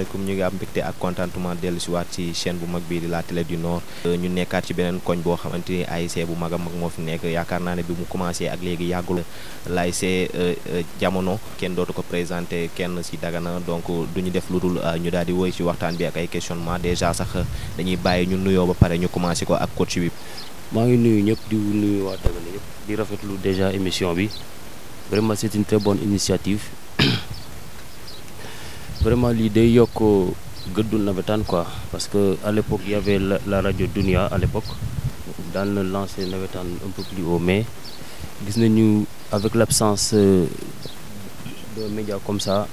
asalaamaaleykum ñu ngi am mbégte ak contentement dellu si waat ci chaîne bu mag bii di la télé du Nord. ñu nekkaat ci beneen koñ boo xamante ni ASC bu mag a mag moo fi nekk yaakaar naa ne bi mu commencé ak léegi yàggul l'ASC Jamono kenn dootu ko présenté kenn si Dagana donc du ñu def lu dul ñu daal di woy ci waxtaan bi ak ay questionnement déjà sax dañuy bàyyi ñu nuyoo ba pare ñu commencé ko ak coach bi. maa ngi nuyu ñëpp di nuyu waa Dagana yëpp di rafetlu déjà émission bi vraiment c'est une très bonne initiative. Vraiment lii day yokk gëddu nawetaan quoi parce que à l'époque il y avait la radio Dunia à l'époque daan na lancer nawetaan un peu plus haut mais gis nañu avec l'absence de médias comme ça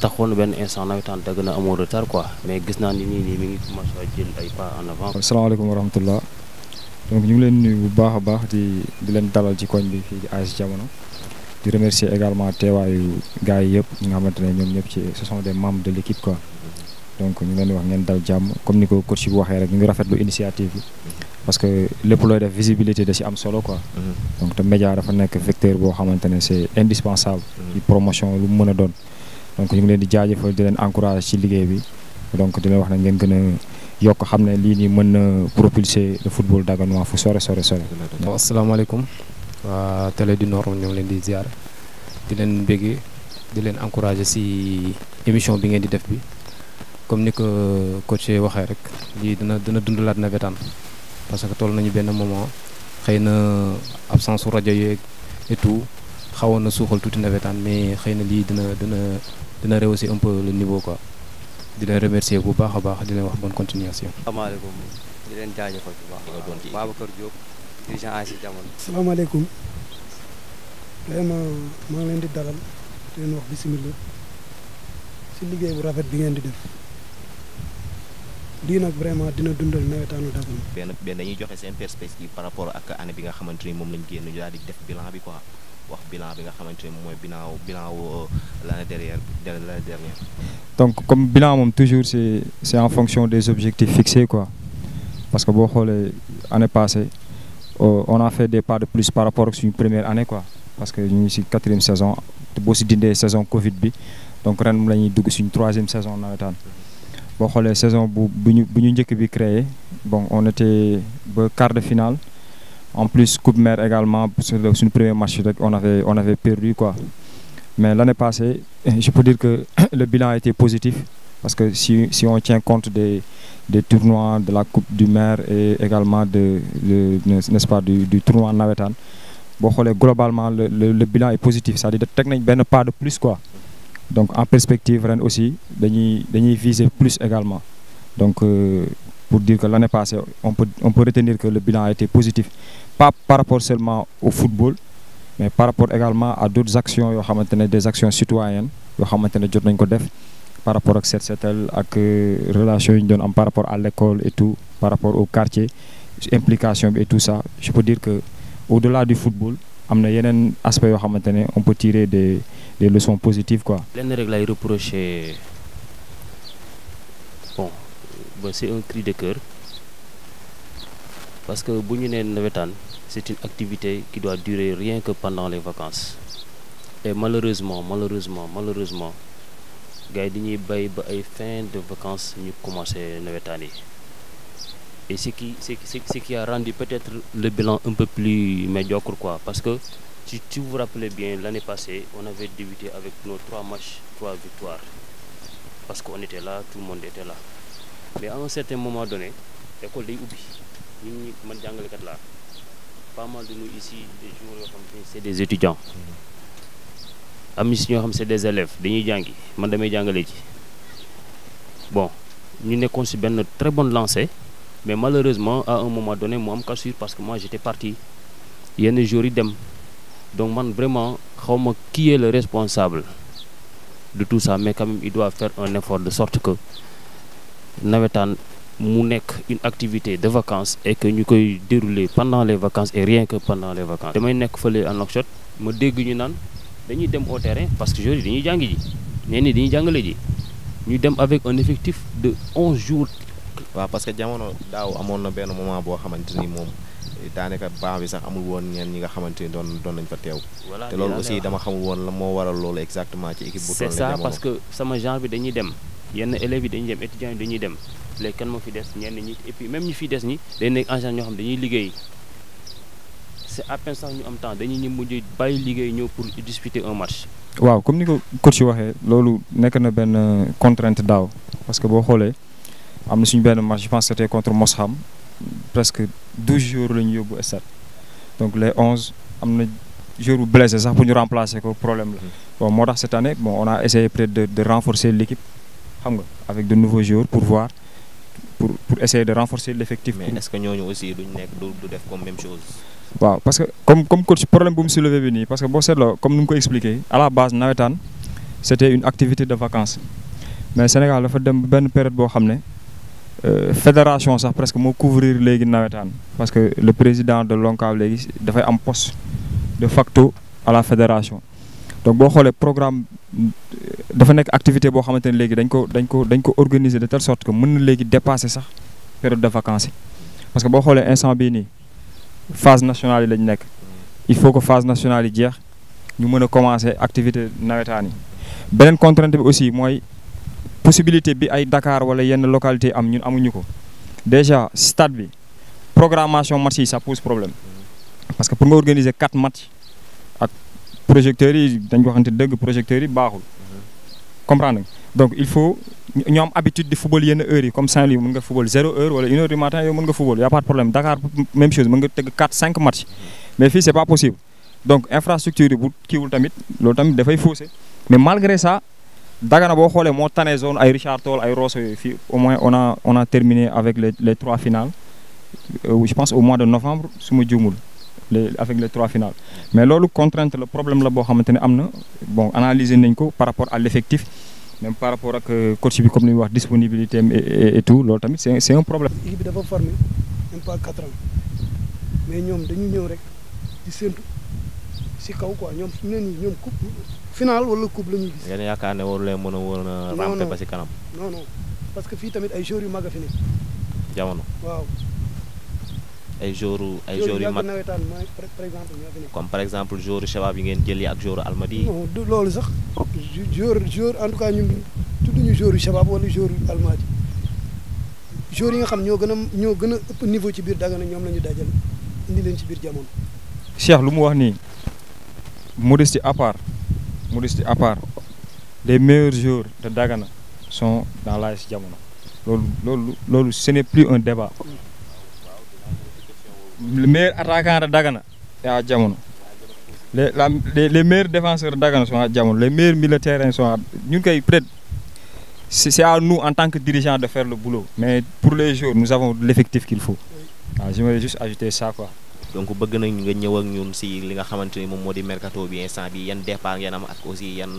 taxoon benn instant nawetaan Dagana amoo retard quoi mais gis naa ni nii mi ngi commencé à jël ay pas en avant. asalaamaaleykum wa rahmatullah donc ñu ngi leen nuyu bu baax a baax di leen dalal ci koñ bi fii di AS Jamono. di remercier également teewaayu gars yi yëpp ñi nga xamante ne ñoom ñëpp ci ce sont des membres de l'équipe quoi donc ñu leen di wax ngeen dal jàmm comme ni ko coach bi waxee rek ñu ngi rafetlu initiative bi parce que lépp looy def visibilité da ci am solo quoi donc te média dafa nekk vecteur boo xamante ne c'est indispensable ci promotion lu mu mën a doon donc ñu ngi leen di jaajëfal di leen encourager ci liggéey bi donc di leen wax ne ngeen gën a yokk xam ne lii nii mën na propulser le football daganois fu sore. asalaamaaleykum waa télé du Nord ñoo ngi leen di ziar di leen béggee di leen encourager ci émission bi ngeen di def bi comme ni ko coach waxee rek lii dina dundalaat nawetaan parce que toll nañu benn moment xëy na absence su rajo yeeg et tout xawoon na suuxal tuuti nawetaan mais xëy na lii dina rehausser un peu le niveau quoi di leen remercier bu baax a baax di leen wax bonne continuation. asalaamaaleykum di leen jaajëfal bu baax. Babacar Diop. dirigeant AS Jamono. asalaamaaleykum vraiment maa ngi leen di dalal di leen wax bismillah ci liggéey bu rafet bi ngeen di def lii nag vraiment dina dundal nawetaanu Dagana. benn dañuy joxe seen perspective par rapport ak année bi nga xamante ni moom lañ génn ñu daal di def bilan bi quoi wax bilan bi nga xamante ni mooy bilan wu l'année dernière. donc comme bilan moom toujours c'est en fonction des objectifs fixés quoi parce que boo xoolee année passée. On a fait des pas de plus par rapport ak suñu première année quoi parce que ñu ngi ci 4e saison te boo ci dindee saison Covid bi donc ren la ñuy dugg suñu 3e saison nawetaan boo xoolee saison bu ñu njëkk bi créé bon on était ba quart de finale en plus coupe mère également suñu premier match rek on avait perdu quoi mais l'année passée je peux dire que le bilan a été positif parce que si on tient compte des tournois de la coupe du maire et également n'est-ce pas du tournoi nawetaan boo xoolee globalement le bilan est positif c'est-à-dire teg nañ benn pas de plus quoi donc en perspective ren aussi dañuy viser plus également donc pour dire que l'année passée on peut retenir que le bilan a été positif pas par rapport seulement au football mais par rapport également à d'autres actions yoo xamante ne des actions citoyennes yoo xamante ne jot nañ ko def par rapport ak set setal ak relation yi ñu doon am par rapport à l'école et tout par rapport au quartier implication bi et tout ça je peux dire que au-delà du football am na yeneen aspects yoo xamante ne on peut tirer des leçons positives quoi. lenn rek lay reprocher bon c'est un cri de cœur parce que bu ñu nee nawetaan c'est une activité qui doit durer rien que pendant les vacances et malheureusement gars yi dañuy bay ba ay fin de vacances ñu commencé nawetaan yi et ce qui a rendu peut-être le bilan un peu plus médiocre quoi parce que si vous vous rappelez bien l'année passée on avait débuté avec nos 3 matchs 3 victoires parce qu'on était là tout le monde était là mais à un certain moment donné école day ubbi ñun man jàngalekat laa pas mal de nous ici des jours yoo xam ne c'est des étudiants am na si ñoo xam c'est des élèves dañuy jàngi man damay jàngale ji bon ñu nekkoon ci benn très bonne lancée mais malheureusement à un moment donné mu am cassure parce que moi j'étais parti yenn jours yi dem donc man vraiment xawma qui est le responsable de tout ça mais quand même il doit faire un effort de sorte que nawetaan mu nekk une activité de vacances et que ñu koy dérouler pendant les vacances et rien que pendant les vacances. damay nekk fële en Nouakchott ma dégg ñu naan dañuy dem au terrain parce que joueurs dañuy jàngi ji ñenn ñi dañuy jàngale ji ñu dem avec un effectif de 11 jours. waaw parce que jamono daaw amoon na benn moment boo xamante ni moom daanaka banc bi sax amul woon ñeen ñi nga xamante ni doon nañ fa teew. voilà te loolu aussi dama xamul woon la moo waral loolu exactement ci équipe bu toll c'est ça parce que sama genre bi dañuy dem yenn élèves yi dañuy dem étudiants yi dañuy dem léegi kan moo fi des ñenn ñi et puis même ñi fi des ñi day nekk en général ñoo xam dañuy liggéey c'est à peine sax ñu am temps dañuy ñu mujj bàyyi liggéey ñëw pour disputer un match. waaw comme ni ko coach yi waxee loolu nekk na benn contrainte daaw parce que boo xoolee am na suñu benn match je pense que c'était contre Mosham presque 12 jours la ñu yóbbu stade donc les 11 am na jour bu blessé sax pour ñu remplacer ko problème la. bon moo tax cette année bon on a essayé peut-être de renforcer l'équipe xam nga avec de nouveaux joueurs pour voir pour essayer de renforcer l'effectif. mais est-ce que ñooñu aussi duñ nekk du def comme même chose. waaw parce que comme coach problème bu mu soulevé bi nii parce que boo seetloo comme ni mu ko expliqué à la base nawetaan c'était une activité de vacances mais Sénégal dafa dem benn période boo xam ne fédération sax presque moo couvrir léegi nawetaan parce que le président de l'ONCAV léegi dafay am poste de facto à la fédération donc boo xoolee programme dafa nekk activité boo xamante ne léegi dañ ko organiser de telle sorte que mën na léegi dépasser sax période de vacances yi parce que boo xoolee instant bii nii phase nationale yi lañ nekk il faut que phase nationale yi jeex ñu mën a commencer activité nawetaan yi beneen contrainte bi aussi mooy possibilité bi ay Dakar wala yenn localité am ñun amuñu ko déjà stade bi programmation match yi ça pose problème parce que pour nga organiser 4 matchs ak projecteurs yi dañ ko waxante dëgg projecteurs yi baaxul comprendre nga donc il faut ñu am habitude di football yenn heures yi comme Saint-Louis mën nga football 0 heure wala 1 heure du matin yow mën nga football y a pas de problème Dakar même chose mën nga tëgg 4-5 matchs mais fii c'est pas possible donc infrastructure yi bu kiiwul tamit loolu tamit dafay fausser mais malgré ça Dagana boo xoolee moo tane zone ay Richard Toll ay Rosso yooyu fii au moins on a terminé avec les 3 finales je pense au mois de novembre su ma juumul avec les 3 finales mais loolu contrainte le problème la boo xamante ne am na bon analyser nañ ko par rapport à l'effectif même par rapport ak coach bi comme ni wax disponibilité et tout loolu tamit c'est un problème. équipe bi dafa formé même pas 4 ans mais ñoom dañu ñëw rek di séntu ci kaw quoi ñoom fi mu ne nii ñoom coupe finale wala coupe la ñuy gis. ngeen yaakaar ne waru leen mën a ramper ba ci kanam. non parce que fii tamit ay joueurs yu mag a fi nekk. jamono waaw. ay joueurs yu mag nawetaan par exemple ñoo fi nekk. comme par exemple joueurs Shabab yi ngeen jëli ak joueurs Almadies. non du loolu sax joueur en tout cas ñun tudduñu joueurs Shabab wala joueurs Almadies joueurs yi nga xam ñoo gën a ëpp niveau ci biir Dagana ñoom la ñu dajal indi leen ci biir jamono. Cheikh lu mu wax nii modestie à part les meilleurs joueurs de Dagana sont dans l'AS Jamono loolu ce n'est plus un débat. Le meilleur attaquant de Dagana est à Jamono. Les meilleurs défenseurs de Dagana sont à Jamono. Les meilleurs milieux de terrain sont à... Nous, peut-être, c'est à nous, en tant que dirigeants, de faire le boulot. Mais pour les joueurs, nous avons l'effectif qu'il faut. Alors, j'aimerais juste ajouter ça, quoi. Donc, bëgg nañ nga ñëw ak ñun si li nga xamante ni moom moo di mercato bi instant bi yan départ ngeen am ak aussi yan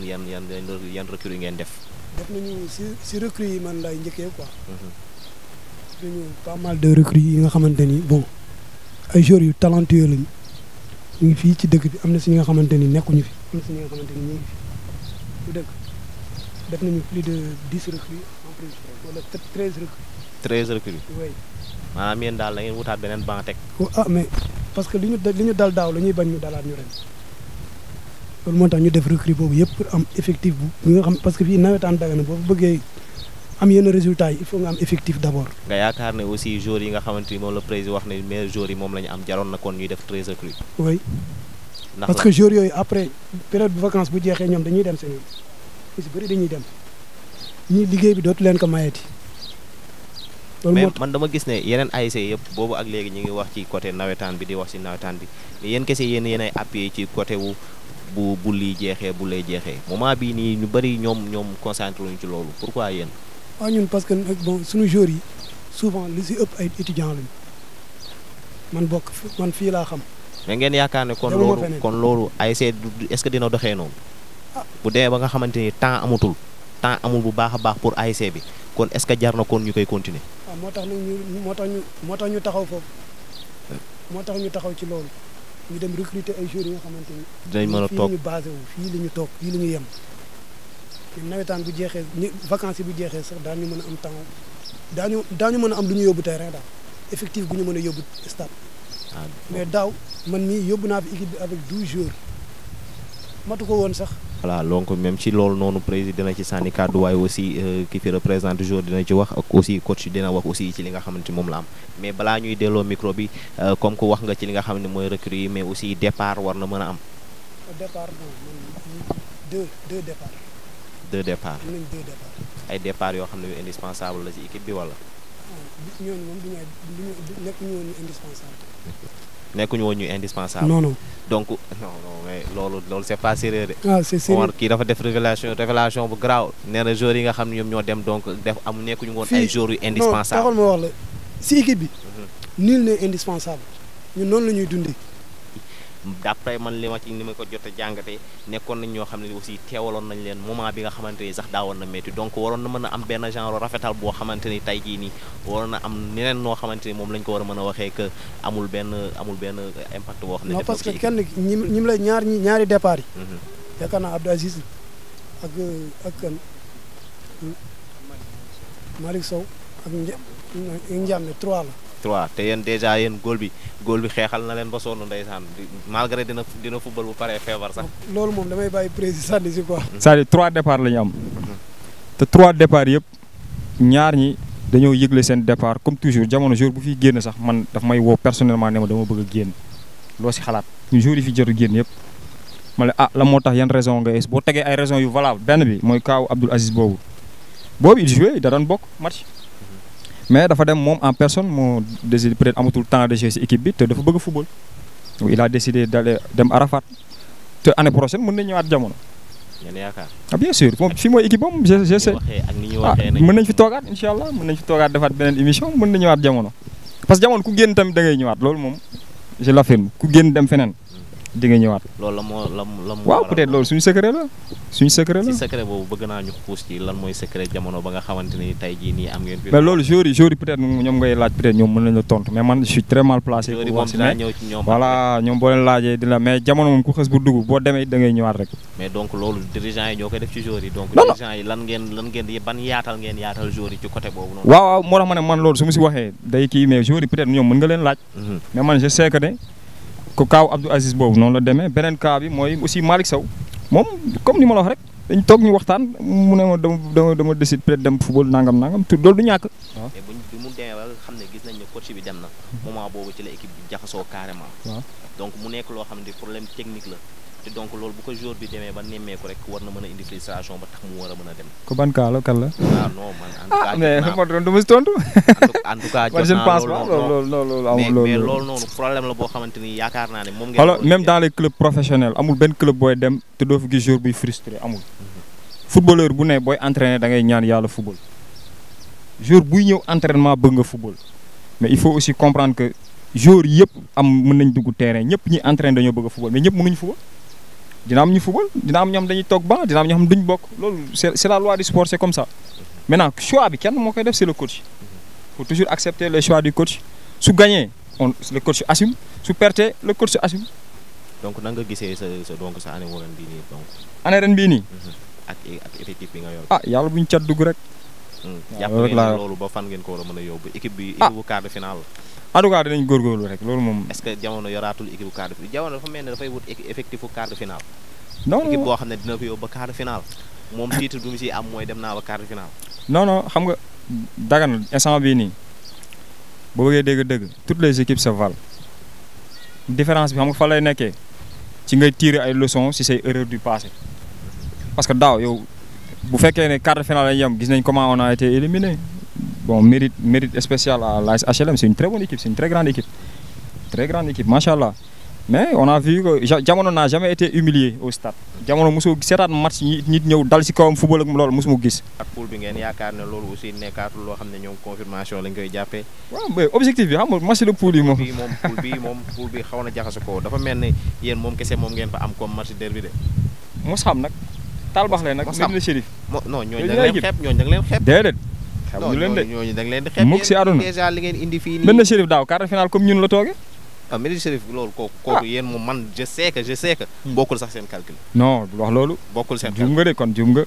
recrues ngeen def. def nañu si recrues yi man laay njëkkee quoi. dañu pas mal de recrues yi nga xamante ni bon ay joueurs yu talentueux lañu ñu ngi fii ci dëkk bi am na si ñi nga xamante ni nekkuñu fi am na si ñi nga xamante ni ñu ngi fi bu dëkk def nañu plus de 10 recrues en plus wala 13 recrues. 13 recrues. oui. maanaam yéen daal da ngeen wutaat beneen banc teg. ah mais parce que li ñu dal daaw la ñuy bañ ñu dalaat ñu ren loolu moo tax ñu def recrue boobu yëpp pour am effectif bu nga xam parce que fii nawetaan Dagana boo bëggee am yenn résultats yi il faut nga am effectif d'abord. nga yaakaar ne aussi joueurs yi nga xamante ni moom la président wax ne meilleurs joueurs yi moom la ñu am jaroon na kon ñuy def 13 recrues. oui ndax parce que joueurs yooyu après période bu vacances bu jeexee ñoom dañuy dem seen yoon aussi bëri dañuy dem ñii liggéey bi dootu leen ko mayeeti. mais man dama gis ne yeneen ASC yëpp boobu ak léegi ñu ngi wax ci côté nawetaan bi di wax ci nawetaan bi mais yéen kese yéen ay appuyé ci côté wu bu lii jeexee bu lay jeexee moment bii nii ñu bëri ñoom concentré wuñu ci loolu pourquoi yéen. waaw ñun parce que bon suñu joueurs yi souvent li ci ëpp ay étudiants lañu man fii laa xam. mais ngeen yaakaar ne kon loolu ASC est-ce que dina doxee noonu. bu demee ba nga xamante ni temps amul bu baax a baax pour ASC bi kon est-ce que jar na kon ñu koy continuer. waaw moo tax ñu taxaw foofu moo tax ñu taxaw ci loolu ñu dem recruter ay joueurs yi nga xamante ni. dinañ mën a toog fii la ñu basé wu fii la ñu toog fii la ñu yem. nawetaan bu jeexee vacances yi bu jeexee sax daañu mën a am temps daañu mën a am lu ñu yóbbu terrain daal effectif bu ñu mën a yóbbu stade mais daaw man mii yóbbu naa fi équipe bi avec 12 joueurs matu ko woon sax. voilà donc même ci loolu noonu président dina ci sànni kàddu waaye aussi ki fi représente joueur dina ci wax ak aussi coach dina wax aussi ci li nga xamante moom la am mais balaa ñuy delloo micro bi comme que wax nga ci li nga xam ne mooy recrue yi mais aussi départ war na mën a am. départ bon man deux départs. deux départs. am nañ 2 départs. ay départ yoo xam ne yu indispensable la ci équipe bi wala. ñooñu moom duñu nekkuñu woon ñu indispensable. nekkuñu woon ñu indispensable. non non. donc non mais loolu c'est pas sérieux de. ah c'est sérieux Omar kii dafa def révélation bu garaaw nee na joueurs yi nga xam ne ñoom ñoo dem donc def nekkuñu woon ay joueurs yu indispensable. non taxal ma wax la si équipe bi. nul n'est indispensable ñun noonu la ñuy dundee. d'après man li ma ko jot a jàngatee nekkoon nañ ñoo xam ne aussi teewaloon nañ leen moment bi nga xamante ni sax daawoon na métti donc waroon na mën a am benn genre rafetal boo xamante ni tey jii nii waroon na am neneen noo xamante ni moom lañ ko war a mën a waxee que amul benn impact boo xam ne. non parce que kenn ñi la ñaari départ yi. yaakaar naa Abdou Aziz ak kan Malick Sow ak Ndiame 3 la. 3 te yéen déjà yéen góol bi xeexal na leen ba sonn ndeysaan malgré dina football bu paree feebar sax. loolu moom damay bàyyi président di si quoi. c'est-à-dire 3 départs la ñu am. te 3 départs yëpp ñaar ñi dañoo yëgle seen départ comme toujours jamono jour bu fi génn sax man daf may woo personnellement ne ma dama bëgg a génn loo si xalaat ñu jour yi fi jotu génn yëpp. ma ne la moo tax yan raison nga boo tegee ay raison yu valable benn bi mooy kaaw Abdoul Aziz boobu il joué da doon bokk match. mais dafa dem moom en personne moo décidé peut-être amatul temps de jouer ci équipe bi te dafa bëgg football donc il a décidé d'aller dem Arafat te année prochaine mën nañu ñëwaat jamono. ngeen yaakaar. bien sûr moom fii mooy équipe am je sais. mën nañ fi toogaat incha allah mën nañ fi toogaat defaat beneen émission mën nañu ñëwaat jamono. parce que jamono ku génn tamit da ngay ñëwaat loolu moom je l'affirme ku génn dem feneen di nga ñëwaat. loolu la moo waaw peut-être loolu suñu secret la. ci secret boobu bëgg naa ñu xuus ci lan mooy secret jamono ba nga xamante ni tey jii nii am ngeen. mais loolu joueurs yi peut-être ñoom ngay laaj peut-être ñoom mën nañu la tontu mais man je suis très mal placé. pour wax si ne voilà ñoom boo leen laajee di la mais jamono moom ku xës bu dugg boo demee da ngay ñëwaat rek. mais donc loolu dirigeants yi ñoo koy def ci joueurs yi. donc dirigeants yi lan ngeen di ban yaatal joueurs yi ci côté boobu noonu. waaw moo tax ma ne man loolu su ma si waxee day kii mais joueurs yi peut-être ñoom mën nga leen laaj. mais man je sais que ne ko kaaw Abdou Aziz boobu noonu la demee beneen cas bi mooy aussi Malick Sow moom comme ni ma la wax rek dañ toog ñu waxtaan mu ne ma dama décide peut-être dem football nangam te loolu du ñàkk. waaw mais bi mu demee ba xam ne gis nañ ne coach bi dem na moment boobu ci la équipe bi jaxasoo carrément. waaw donc mu nekk loo xam ne problème technique la te donc loolu bu ko joueur bi demee ba nemmeeku rek war na mën a indi frustration ba tax mu war a mën a dem. ko ban cas la kan la. ah non man en tout cas mais ma doon dama si tontu. en tout cas je ne pense pas loolu mais loolu noonu problème la boo xamante ni yaakaar naa ne moom ngeen. alors même dans les clubs professionnels amul benn club booy dem te doo fi gis joueur buy frustré amul. footballeur bu ne booy entraîner da ngay ñaan yàlla football joueur buy ñëw entraînement bëgg nga football mais il faut aussi comprendre que joueur yëpp mën nañ dugg terrain ñëpp ñi entraîner dañoo bëgg a football mais ñëpp mënuñu football dina am ñu football dina am ñoo xam dañuy toog banc dina am ñoo xam duñ bokk loolu c'est la loi du sport c'est comme ça maintenant choix bi kenn moo koy def c'est le coach faut toujours accepter les choix du coach su gagné le coach assume su perte le coach assume. donc nan nga gisee sa année ren bii nii donc. année ren bii nii. ak effectif bi nga yor. yàlla bu ñu cat dugg rek. jàpp ngeen loolu ba fan ngeen ko war a mën a yóbbu équipe bi. équipe bu quart de finale. en tout cas dinañ góorgóorlu rek loolu moom. est-ce que jamono yoraatul équipe bu quart de finale jamono dafa mel ne dafay wut effectif bu quart de finale. non équipe boo xam ne dina ko yóbbu ba quart de finale moom titre bi mu si am mooy dem naa ba quart de finale. non xam nga Dagana instant bii nii boo bëggee dégg-dëgg toutes les équipes se valent différence bi xam nga fa lay nekkee ci ngay tirer ay leçons ci say erreurs du passé parce que daaw yow bu fekkee ne quart de finale lañ yem gis nañ comment on a été éliminé bon mérite spécial à l'AS HLM c'est une très bonne équipe c'est une très grande équipe machallah mais on a vu que jamono n'a jamais été humilié au stade jamono mosoo seetaan match nit ñëw dal ci kawam football ak loolu mosuma gis. ak poule bi ngeen yaakaar ne loolu aussi nekkaatul loo xam ne ñoom confirmation lañ koy jàppee. waaw mais objectif bi xam nga match de poule yi moom. poule bi xaw na jaxase ko dafa mel ne yéen moom kese moom ngeen fa am comme match derby de. mos xam nag. taal bax leen nag Medina Chérif. non ñooñu da nga leen xeeb déedéet. xeebuñu leen de ñooñu da nga leen di xeeb. mukk si àdduna déjà li ngeen indi fii nii. Medina Chérif daaw quart de finale comme ñun la toogee. Medina Chérif loolu kooku yéen moom man je sais que bokkul sax seen calcul. non du wax loolu. bokkul seen calcul juum nga de kon juum nga.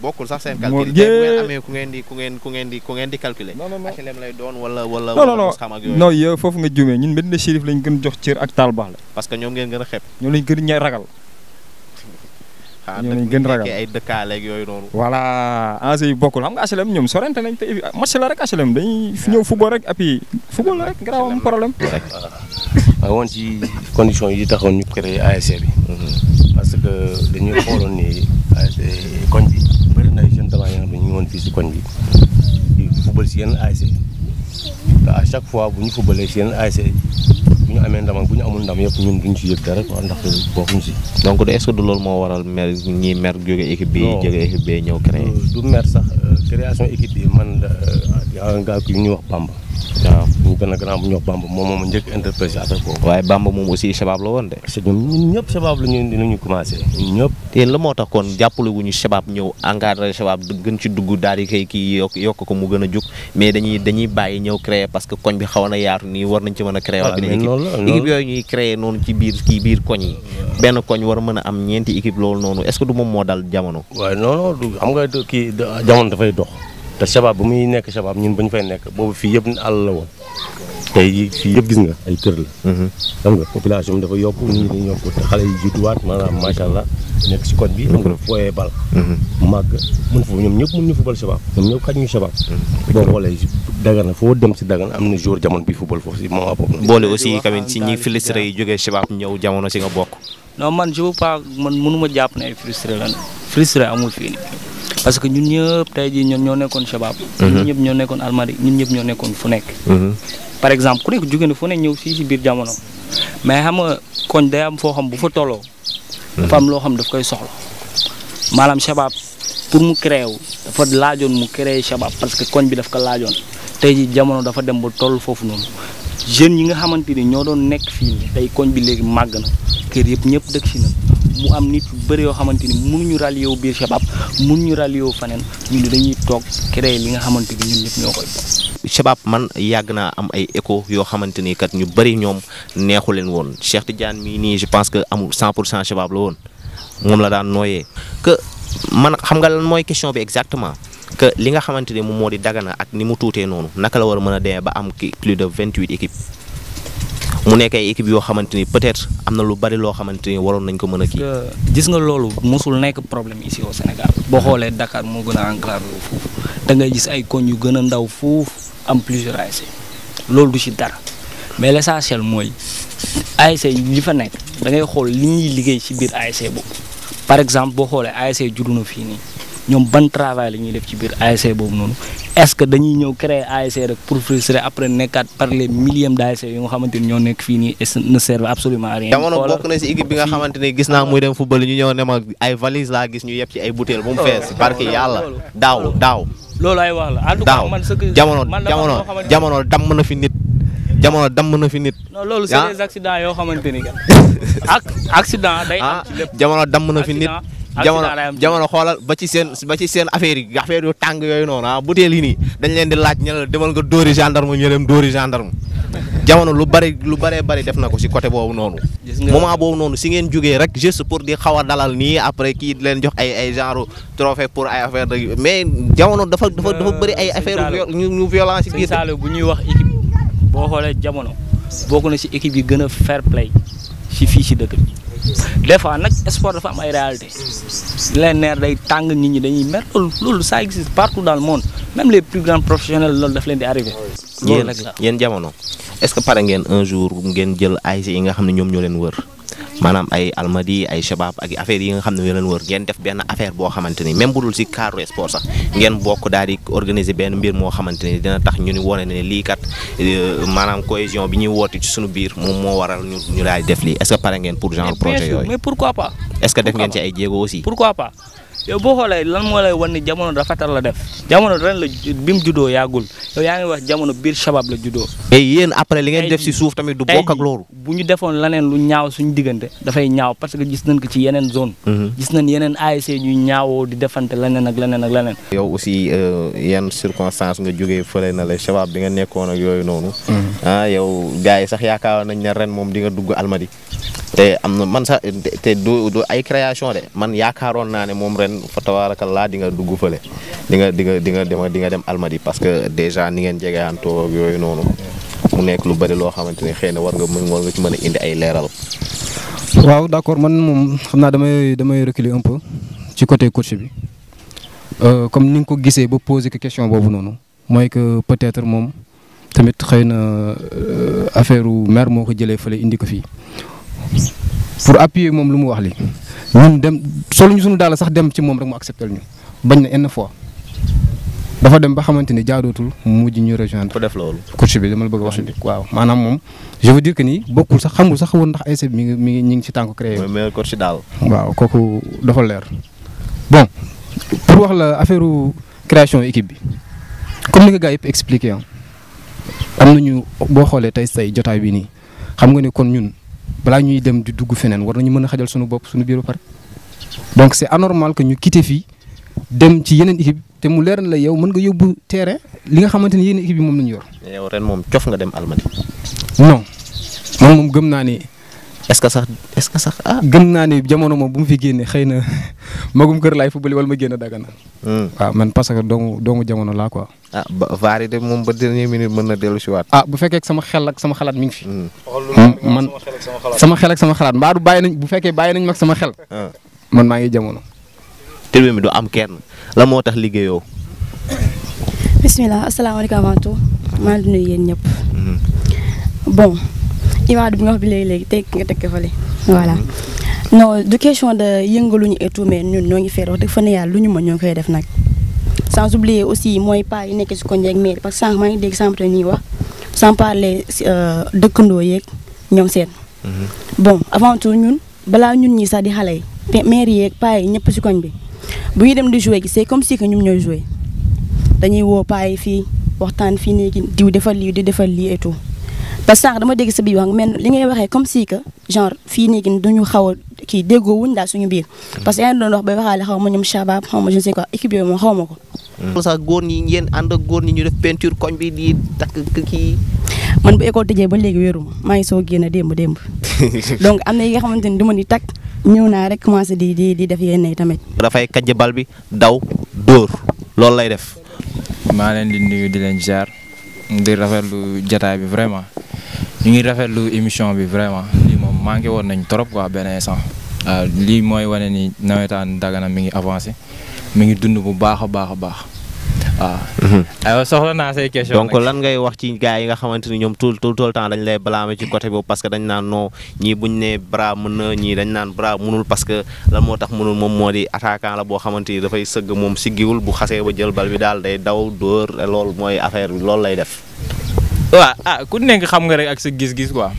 bokkul sax seen calcul tey bu ngeen amee ku ngeen di calculer. non HLM lay doon wala non xam ak yooyu. non yow foofu nga jumee ñun Médina Chérif lañ gën jox cër ak taal baax la. parce que ñoom ngeen gën a xeeb. ñoom lañ gën a ragal. ñoom lañ gën a ragal ay dëkkaaleeg yooyu noonu. voilà enjeu yi bokkul xam nga HLM ñoom sorante nañ te match la rek HLM dañuy ñëw football rek et puis football la rek garaaw am problème. waaw woon ci conditions yi taxoon ñu créé ASC bi. parce que dañuy xooloon ni ASC koñ bi bëri na ay jeunes talents yoo xam ne ñu ngi woon fii si koñ bi di football si yenn ASC te à chaque fois bu ñu footballee si yenn ASC bu ñu amee ndam ak bu ñu amul ndam yëpp ñun duñ ci yëg dara quoi ndax bokkuñ si. donc est-ce que du loolu moo waral mer ñi mer jóge équipe bi jóge équipe bi ñëw créé. du mer sax création équipe bi man gaa yu ñuy wax Bamba. waaw ñu benn grand bu ñuy wax Bamba moom njëkk interpellé si affaire boobu. waaye Bamba moom aussi Shabab la woon de. parce que ñun ñëpp Shabab la ñu commencé ñun ñëpp. te la moo tax kon jàppale wu ñu Shabab ñëw encadré Shabab gën ci dugg daal di koy kii yokk ko mu gën a jug mais dañuy bàyyi ñëw créé parce que koñ bi xaw na yaatu nii war nañ ci mën a créé. waaw équipe yooyu ñuy créé noonu ci biir koñ yi benn koñ war a mën a am ñeenti équipe loolu noonu est-ce que du moom moo dal jamono. waaw non du xam nga kii jamono dafay dox te Shabab bu muy nekk Shabab ñun ba ñu fay nekk boobu fii yëpp àll la woon tey fii yëpp gis nga ay kër la. xam nga population bi dafa yokk nit ñi dañuy yokk te xale yi jiituwaat maanaam macha allah nekk si koñ bi. xam nga fooyee bal. màgg mën foofu ñoom ñëpp mën ñu football Shabab ñoom ñëpp xaj ñu Shabab. boo xoolee Dagana foo dem si Dagana am na jour jamono bi football foofu si moment boobu. boole aussi tamit si ñi frustré yi jógee Shabab ñëw jamono si nga bokk. non man je veux pas man mënuma jàpp ne ay frustré lan frustré amul fii nii parce que ñun ñëpp tey jii ñun ñoo nekkoon Shabab. ñun ñëpp ñoo nekkoon Almadies ñun ñëpp ñoo nekkoon fu nekk. par exemple ku nekk jóge na fu ne ñëw fii si biir jamono mais xam nga koñ day am foo xam bu fa tolloo. dafa am loo xam daf koy soxla maanaam Shabab pour mu créé wu dafa laajoon mu créé Shabab parce que koñ bi daf ko laajoon tey jii jamono dafa dem ba toll foofu noonu jeunes yi nga xamante ni ñoo doon nekk fii tey koñ bi léegi màgg na kër yëpp ñëpp dëkk si na mu am nit yu bëri yoo xamante ni mënuñu rallier wu biir Shabab mënuñu rallier wu faneen ñun dañuy toog créer li nga xamante ni ñun ñëpp ñoo koy bokk. Shabab man yàgg naa am ay écho yoo xamante ni kat ñu bëri ñoom neexu leen woon Cheikh Tidiane mii nii je pense que amul 100% Shabab la woon moom la daan nooyee que man xam nga lan mooy question bi exactement que li nga xamante ni moom moo di Dagana ak ni mu tuutee noonu naka la war a mën a demee ba am ki plus de 28 équipes. mu nekk ay équipe yoo xamante ni peut-être am na lu bari loo xamante ni waroon nañ ko mën a kii. gis nga loolu mosul nekk problème ici au Sénégal boo xoolee Dakar moo gën a enclavé foofu da ngay gis ay koñ yu gën a ndaw foofu am plusieurs ASC loolu du ci dara mais l'essentiel mooy ASC yi fa nekk da ngay xool li ñuy liggéey ci biir ASC boobu par exemple boo xoolee ASC juddu na fii nii ñoom ban travail la ñuy def ci biir ASC boobu noonu est-ce que dañuy ñëw créer ASC rek pour frustrer après nekkaat par les milliers d'ASC yi nga xamante ni ñoo nekk fii nii et ne servent absolument à rien. jamono bokk na si équipe bi nga xamante ni gis naa muy dem football ñu ñëw ne ma ay valise laa gis ñu yeb ci ay bouteilles bu mu fees barke yàlla daaw. loolu ay wax la en tout cas man jamono damm na fi nit. jamono damm na fi nit. non loolu c'est des accidents yoo xamante ni accident day am ci lépp. jamono damm na fi nit. jamono xoolal ba ci seen affaire yu tàng yooyu noonu butéel yi nii dañ leen di laaj ñu la demal nga dóori gendarme ñu dem dóori gendarme jamono lu bari def na ko si côté boobu noonu. moment boobu noonu si ngeen jógee rek juste pour di xaw a dalal nii après kii di leen jox ay genre trophée pour ay affaire de mais jamono dafa bëri ay affaire ñu violence si biir. Sall bu ñuy wax équipe boo xoolee jamono bokk na si équipe yi gën a fair play si fii si dëkk bi. des fois nag sport dafa am ay réalité leen neer day tàng nit ñi dañuy mer loolu ça existe partout dans le monde même les plus grands professionnels loolu daf leen di arrivé. loolu rek la yéen jamono est-ce que pare ngeen un jour ngeen jël ASC yi nga xam ne ñoom ñoo leen wër maanaam ay Almadies ay Shabab ak affaire yi nga xam ne ñoo leen wër ngeen def benn affaire boo xamante ni même bu dul si cadre sport sax ngeen bokk daal di organiser benn mbir moo xamante ni dina tax ñu ni wone ne lii kat maanaam cohésion bi ñuy woote ci suñu biir moom moo waral ñu daal di def lii est-ce que pare ngeen pour genre projet yooyu. mais pourquoi pas. est-ce que def ngeen ci ay jéego aussi. pourquoi pas yow boo xoolee lan moo lay wan ni jamono rafetal la def jamono ren la bi mu juddoo yàggul yow yaa ngi wax jamono biir Shabab la juddoo. mais yéen après li ngeen def si suuf tamit du bokk ak loolu. bu ñu defoon leneen lu ñaaw suñu diggante dafay ñaaw parce que gis nañ ko ci yeneen zone. gis nañ yeneen ASC ñuy ñaawoo di defante leneen ak leneen. yow aussi yenn circonstance nga jógee fële na la Shabab bi nga nekkoon ak yooyu noonu. yow gars yi sax yaakaar nañ ne ren moom di nga dugg Almadies. te am na man sax te du ay création de man yaakaaroon naa ne moom ren fa tabaarakallaa di nga dugg fële di nga dem Almadi parce que déjà ni ngeen jegeantoo yooyu noonu mu nekk lu bari loo xamante ne xëy na war nga ci mën a indi ay leeral. waaw d'accord man moom xam naa damay reculer un peu ci côté coach bi comme ni nga ko gisee ba poser que question boobu noonu mooy que peut-être moom tamit xëy na affaire maire moo ko jëlee fële indi ko fii pour appuyer moom lu mu wax li ñun dem solo ñu suñu daal sax dem ci moom rek mu accepter ñu bañ na une fois dafa dem ba xamante ni jaadootul mu mujj ñu rejoindre. ko def loolu coach bi dama la bëgg a wax ni waaw maanaam moom je veux dire que ni bokkul sax xamul sax woon ndax ASC bi mi ngi ci tànk créé. mooy meilleur coach daal. waaw kooku dafa leer bon pour wax la affaire création équipe bi comme ni nga gars yëpp expliqué am nañu boo xoolee tey say jotaay bi nii xam nga ne kon ñun balaa ñuy dem di dugg feneen war nañu mën a xajal suñu bopp suñu biir ba pare donc c'est anormal que ñu quitter fii dem ci yeneen équipe te mu leer na la yow mën nga yóbbu terrain li nga xamante ni yeneen équipe bi moom lañu yor. yow ren moom cof nga dem Almadi. non man moom gëm naa ni. est-ce que sax ah. gëm naa ni jamono moom bu mu fi génnee xëy na magum kër laay football wala ma génn Dagana. waaw man parce que doomu jamono laa quoi. ah ba vaari de moom ba dernière minute mën na dellu si waat. ah bu fekkee sama xel ak sama xalaat mi ngi fi. man sama xel ak sama xalaat mbaa du bàyyi nañ bu fekkee bàyyi nañ mag sama xel. man maa ngi jamono. télé mi du am kenn la moo tax liggéeyoo. bismillah asalaamaaleykum avant tout maa ngi nuyu yéen ñëpp. bon. Imaadu bi nga wax bi léegi teg nga teg ko fële voilà non du question de yëngaluñu et tout mais ñun ñoo ngi fee wax dëgg fa ne yàlla lu ñu mën ñoo ngi koy def nag sans oublier aussi mooy pas yi nekk si koñ ak mairie parce que sànq maa ngi dégg sànq ñuy wax sans parler dëkkandoo yeeg ñoom seen. bon avant tout ñun balaa ñun ñi sax di xale yi mairie yeeg pas yi ñëpp si koñ bi bu ñuy dem di jouer gi c'est comme si que ñun ñooy jouer dañuy woo pas yi fii waxtaan fii nii diw defal lii di defal lii et tout. parce que sànq dama dégg sa biir wax nga li ngay waxee comme si que genre fii nii gin duñu xaw a kii déggoo wuñ daal suñu biir parce que yaa ngi doon wax bay waxaale xaw ma ñoom Shabab xaw ma je ne sais quoi équipe yooyu moom xaw ma ko. sax góor ñi ngeen ànd ak góor ñi ñu def peinture koñ bi di takk kii. man bu école tëjee ba léegi wéeru maa ngi soo génn démb donc am na yi nga xamante ni du ma di takk ñëw naa rek commencé di def yenn yi tamit. dafay kàjj bal bi daw dóor loolu lay def. maa leen di nuyu di leen jaar di rafetlu jataay bi vraiment. ñu ngi rafetlu émission bi vraiment lii moom manqué woon nañ trop quoi benn instant lii mooy wane ni nawetaan Dagana mi ngi avancé mi ngi dund bu baax a baax waaw. aywa soxla naa say question donc lan ngay wax ci gars yi nga xamante ni ñoom tout le temps dañ lay blâmer ci côté boobu parce que dañ naan non ñii buñ ne Bra mën na ñii dañ naan Bra mënul parce que lan moo tax mënul moom moo di attaquant la boo xamante ni dafay sëgg moom siggiwul bu xasee ba jël bal bi daal day daw dóor loolu mooy affaire bi loolu lay def. waaw ku nekk xam nga rek ak sa gis-gis quoi.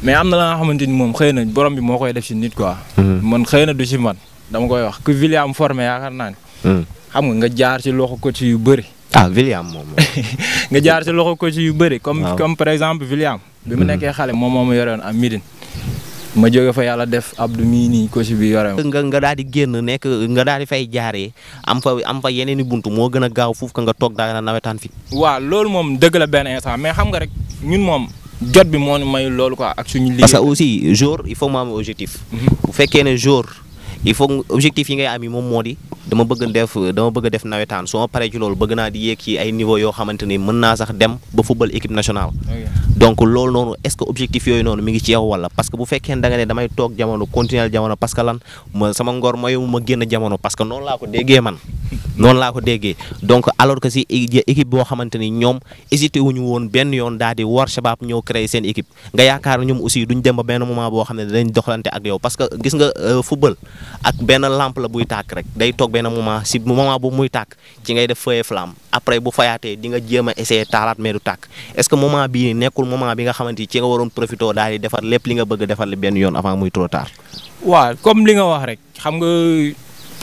mais am na la nga xamante ni moom xëy na borom bi moo koy def ci nit quoi. man xëy na du ci man dama koy wax ku William formé yaakaar naa ne. xam nga jaar ci loxo coach yu bëri. William moom. nga jaar ci loxo coach yu bëri. comme par exemple William. bi mu nekkee xale moom moo ma yore woon am Midine. ma jóge fa yàlla def Abdou mii nii coach bi yore nga daal di génn nekk nga daal di fay jaaree am fa yeneen i buntu moo gën a gaaw fuuf ka nga toog Dagana nawetaan fi. waaw loolu moom dëgg la benn instant mais xam nga rek ñun moom jot bi moo ñu may loolu quoi ak suñu liggéey. parce que aussi jour il faut mu am objectif. bu fekkee ne jour il faut objectif yi ngay am yi moom moo di dama bëgg a def nawetaan soo paree ci loolu bëgg naa di yéeg ci ay niveau yoo xamante ni mën naa sax dem ba football équipe nationale. donc loolu noonu est-ce que objectif yooyu noonu mi ngi ci yow wala parce que bu fekkee da nga ne damay toog jamono continuer jamono parce que lan sama ngor mooy ma génn jamono parce que noonu laa ko déggee man. noonu laa ko déggee donc alors que si équipe boo xamante ni ñoom hésité wuñu woon benn yoon daal di war Shabab ñëw créer seen équipe nga yaakaar ñoom aussi duñ dem ba benn moment boo xam ne dañ doxalante ak yow parce que gis nga football ak benn lampe la buy tàkk rek day toog benn moment si moment bu muy tàkk ci ngay def feu et flamme après bu fayaatee di nga jéem a essayer taalaat mais du tàkk est-ce que moment bii nekkul moment bi nga xamante ni ci nga waroon profité daal di defar lépp li nga bëgg defar li benn yoon avant muy trop tard. waaw comme li nga wax rek xam nga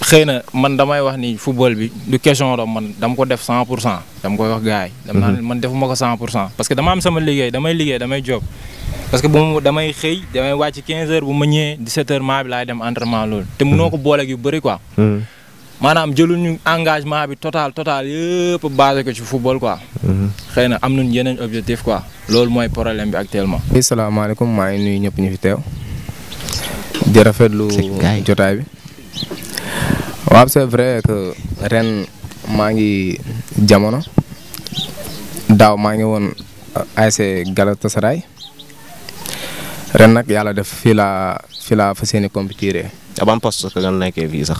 xëy na man damay wax ni football bi du question do man dama ko def 100% dama koy wax gars yi. dama naan man defuma ko 100% parce que dama am sama liggéey damay job parce que damay xëy damay wàcc 15h bu ma ñëwee 17h maa bi laay dem entraînement loolu te mënoo ko booleeg yu bëri quoi. maanaam jëluñu engagement bi total yëpp basé ko ci football quoi. xëy na am nañu yeneen objectif quoi loolu mooy problème bi actuellement. asalaamaaleykum maa ngi nuyu ñëpp ñu fi teew di rafetlu jotaay bi. waaw c'est vrai que ren maa ngi jamono daaw maa ngi woon ASC Galatasaray ren nag yàlla def fii laa fas yéene compétir. ban poste nga nekkee fii sax.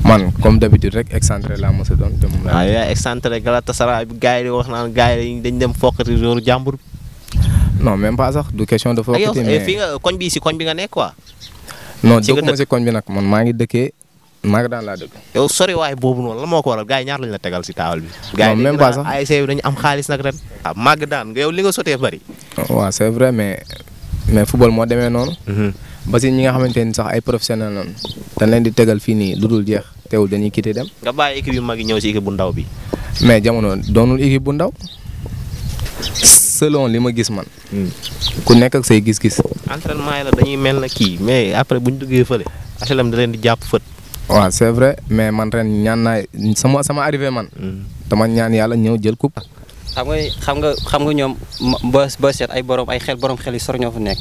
man comme d'habitude rek excentré laa mos a doon. waaw yaa excentré Galatasaray bi gars yi di wax naan gars yi dañ dem fokkati jour jàmbur. non même pas sax du question de fokkati. mais fii nga koñ bi si koñ bi nga nekk quoi. non dëkkuma si koñ bi nag man maa ngi dëkkee maa ngi daan laa dëkk. yow sori waay boobu noonu la moo ko waral gars yi ñaar lañ la tegal si taawal bi. non même pas sax gars yi dañu am xaalis nag ren. waaw màgg daan yow li nga sotee bari. waaw c'est vrai mais football moo demee noonu. ba si ñi nga xamante ni sax ay professionnel noonu dañ leen di tegal fii nii lu dul jeex teewul dañuy quitté dem. nga bàyyi équipe yu mag yi ñëw si équipe bu ndaw bi. mais jamono doonul équipe bu ndaw selon li ma gis man. ku nekk ak say gis-gis. entraînement yi la dañuy mel na kii mais après bu ñu duggee fële HLM da leen di jàpp fët. waaw c'est vrai mais man ren ñaan naa sama arrivé man. dama ñaan yàlla ñëw jël coupe. xam nga ñoom boo seet ay borom xel yu sor ñoo fa nekk.